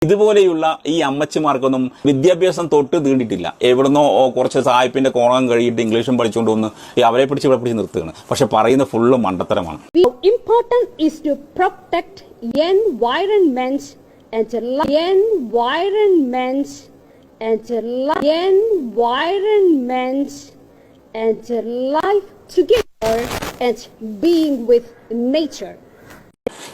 ഇതുപോലെയുള്ള ഈ അമ്മച്ചിമാർക്കൊന്നും വിദ്യാഭ്യാസം തൊട്ട് തീണ്ടിട്ടില്ല. എവിടുന്നോ കുറച്ച് സായിപ്പിന്റെ കോണം കഴിയിട്ട് ഇംഗ്ലീഷും പഠിച്ചുകൊണ്ട് വന്ന് അവരെ പിടിച്ച് ഇവിടെ പിടിച്ച് നിർത്തുകയാണ്. പക്ഷെ പറയുന്ന full മണ്ടത്തരമാണ്. Important is to protect environment and life together and being with nature.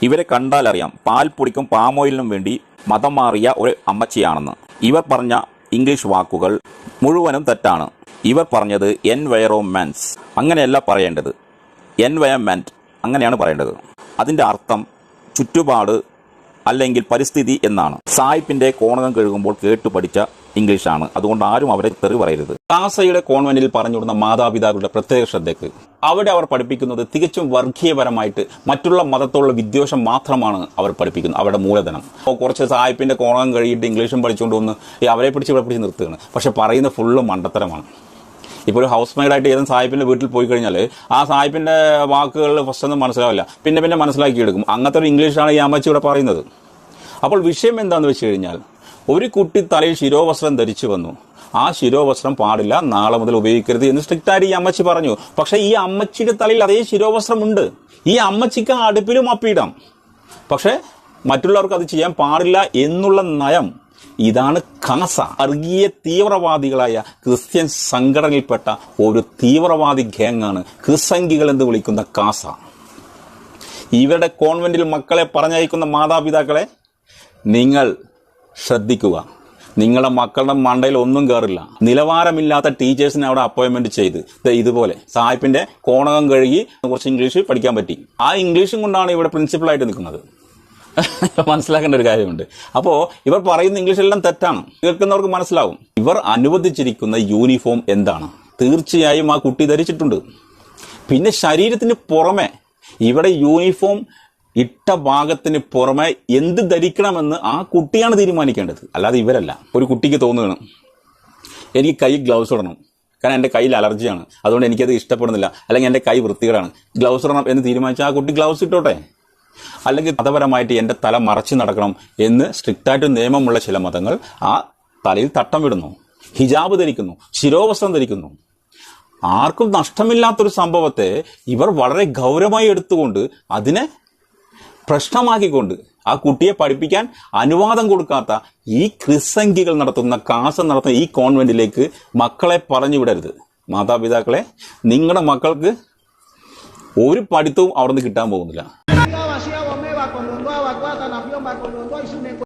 ഇവരെ കണ്ടാൽ അറിയാം പാൽപ്പൊടിക്കും പാമോയിലിനും വേണ്ടി മതം മാറിയ ഒരു അമ്മച്ചിയാണെന്ന്. ഇവർ പറഞ്ഞ ഇംഗ്ലീഷ് വാക്കുകൾ മുഴുവനും തെറ്റാണ്. ഇവർ പറഞ്ഞത് എൻവയറോൺമെന്റ്സ്, അങ്ങനെയല്ല പറയേണ്ടത്. എൻവയൺമെന്റ് അങ്ങനെയാണ് പറയേണ്ടത്. അതിന്റെ അർത്ഥം ചുറ്റുപാട് അല്ലെങ്കിൽ പരിസ്ഥിതി എന്നാണ്. സായിപ്പിന്റെ കോണകം കഴുകുമ്പോൾ കേട്ടു പഠിച്ച ഇംഗ്ലീഷാണ്. അതുകൊണ്ട് ആരും അവരെ തെറി പറയരുത്. കാസയുടെ കോൺവെന്റിൽ പറഞ്ഞുകൊടുന്ന മാതാപിതാക്കളുടെ പ്രത്യേക ശ്രദ്ധയ്ക്ക് അവിടെ അവർ പഠിപ്പിക്കുന്നത് തികച്ചും വർഗീയപരമായിട്ട് മറ്റുള്ള മതത്തോടുള്ള വിദ്വേഷം മാത്രമാണ് അവർ പഠിപ്പിക്കുന്നത്. അവരുടെ മൂലധനം കുറച്ച് സായിപ്പിന്റെ കോണകം കഴിയിട്ട് ഇംഗ്ലീഷും പഠിച്ചുകൊണ്ട് വന്ന് അവരെ പിടിച്ച് ഇവിടെ പിടിച്ച് നിർത്തുകയാണ്. പക്ഷെ പറയുന്ന ഫുള്ള് മണ്ടത്തരമാണ്. ഇപ്പോൾ ഒരു ഹൗസ് മെയ്ഡായിട്ട് ഏതും സായിപ്പിന്റെ വീട്ടിൽ പോയി കഴിഞ്ഞാൽ ആ സായിപ്പിന്റെ വാക്കുകൾ ഫസ്റ്റ് ഒന്നും മനസ്സിലാവില്ല, പിന്നെ മനസ്സിലാക്കിയെടുക്കും. അങ്ങനത്തെ ഒരു ഇംഗ്ലീഷാണ് ഈ അമ്മച്ചി ഇവിടെ പറയുന്നത്. അപ്പോൾ വിഷയം എന്താണെന്ന് വെച്ച് കഴിഞ്ഞാൽ, ഒരു കുട്ടി തലയിൽ ശിരോവസ്ത്രം ധരിച്ചു വന്നു. ആ ശിരോവസ്ത്രം പാടില്ല, നാളെ മുതൽ ഉപയോഗിക്കരുത് എന്ന് സ്ട്രിക്റ്റായിട്ട് ഈ അമ്മച്ചി പറഞ്ഞു. പക്ഷെ ഈ അമ്മച്ചിയുടെ തലയിൽ അതേ ശിരോവസ്ത്രമുണ്ട്. ഈ അമ്മച്ചിക്ക് അടുപ്പിലും അപ്പിയിടാം, പക്ഷെ മറ്റുള്ളവർക്ക് അത് ചെയ്യാൻ പാടില്ല എന്നുള്ള നയം. ഇതാണ് കാസ. വർഗീയ തീവ്രവാദികളായ ക്രിസ്ത്യൻ സംഘടനയിൽപ്പെട്ട ഒരു തീവ്രവാദി ഗ്യാങ്ങാണ് ക്രിസംഗികൾ എന്ന് വിളിക്കുന്ന കാസ. ഇവരുടെ കോൺവെന്റിൽ മക്കളെ പറഞ്ഞയക്കുന്ന മാതാപിതാക്കളെ നിങ്ങൾ ശ്രദ്ധിക്കുക. നിങ്ങളുടെ മക്കളുടെ മണ്ടയിൽ ഒന്നും കയറില്ല. നിലവാരമില്ലാത്ത ടീച്ചേഴ്സിനെ അവിടെ അപ്പോയിന്റ്മെന്റ് ചെയ്ത് ഇതുപോലെ സായിപ്പിന്റെ കോണകം കഴുകി കുറച്ച് ഇംഗ്ലീഷ് പഠിക്കാൻ പറ്റി. ആ ഇംഗ്ലീഷും കൊണ്ടാണ് ഇവിടെ പ്രിൻസിപ്പളായിട്ട് നിൽക്കുന്നത്. മനസ്സിലാക്കേണ്ട ഒരു കാര്യമുണ്ട്. അപ്പോ ഇവർ പറയുന്ന ഇംഗ്ലീഷ് എല്ലാം തെറ്റാണ്. കേൾക്കുന്നവർക്ക് മനസ്സിലാവും. ഇവർ അനുവദിച്ചിരിക്കുന്ന യൂണിഫോം എന്താണ്? തീർച്ചയായും ആ കുട്ടി ധരിച്ചിട്ടുണ്ട്. പിന്നെ ശരീരത്തിന് പുറമെ ഇവിടെ യൂണിഫോം ഇട്ട ഭാഗത്തിന് പുറമെ എന്ത് ധരിക്കണമെന്ന് ആ കുട്ടിയാണ് തീരുമാനിക്കേണ്ടത്, അല്ലാതെ ഇവരല്ല. ഒരു കുട്ടിക്ക് തോന്നുകയാണ് എനിക്ക് കൈ ഗ്ലൗസ് ഇടണം, കാരണം എൻ്റെ കയ്യിൽ അലർജിയാണ്, അതുകൊണ്ട് എനിക്കത് ഇഷ്ടപ്പെടുന്നില്ല, അല്ലെങ്കിൽ എൻ്റെ കൈ വൃത്തികേടാണ്, ഗ്ലൗസ് ഇടണം എന്ന് തീരുമാനിച്ചാൽ ആ കുട്ടി ഗ്ലൗസ് ഇട്ടോട്ടെ. അല്ലെങ്കിൽ മതപരമായിട്ട് എൻ്റെ തല മറച്ചു നടക്കണം എന്ന് സ്ട്രിക്റ്റായിട്ട് നിയമമുള്ള ചില മതങ്ങൾ ആ തലയിൽ തട്ടം വിടുന്നു, ഹിജാബ് ധരിക്കുന്നു, ശിരോവസ്ത്രം ധരിക്കുന്നു. ആർക്കും നഷ്ടമില്ലാത്തൊരു സംഭവത്തെ ഇവർ വളരെ ഗൗരവമായി എടുത്തുകൊണ്ട് അതിനെ പ്രശ്നമാക്കിക്കൊണ്ട് ആ കുട്ടിയെ പഠിപ്പിക്കാൻ അനുവാദം കൊടുക്കാത്ത ഈ ക്രിസംഗികൾ നടത്തുന്ന കാസ നടത്തുന്ന ഈ കോൺവെന്റിലേക്ക് മക്കളെ പറഞ്ഞു വിടരുത്. മാതാപിതാക്കളെ, നിങ്ങളുടെ മക്കൾക്ക് ഒരു പഠിത്തവും അവിടെ നിന്ന് കിട്ടാൻ പോകുന്നില്ല.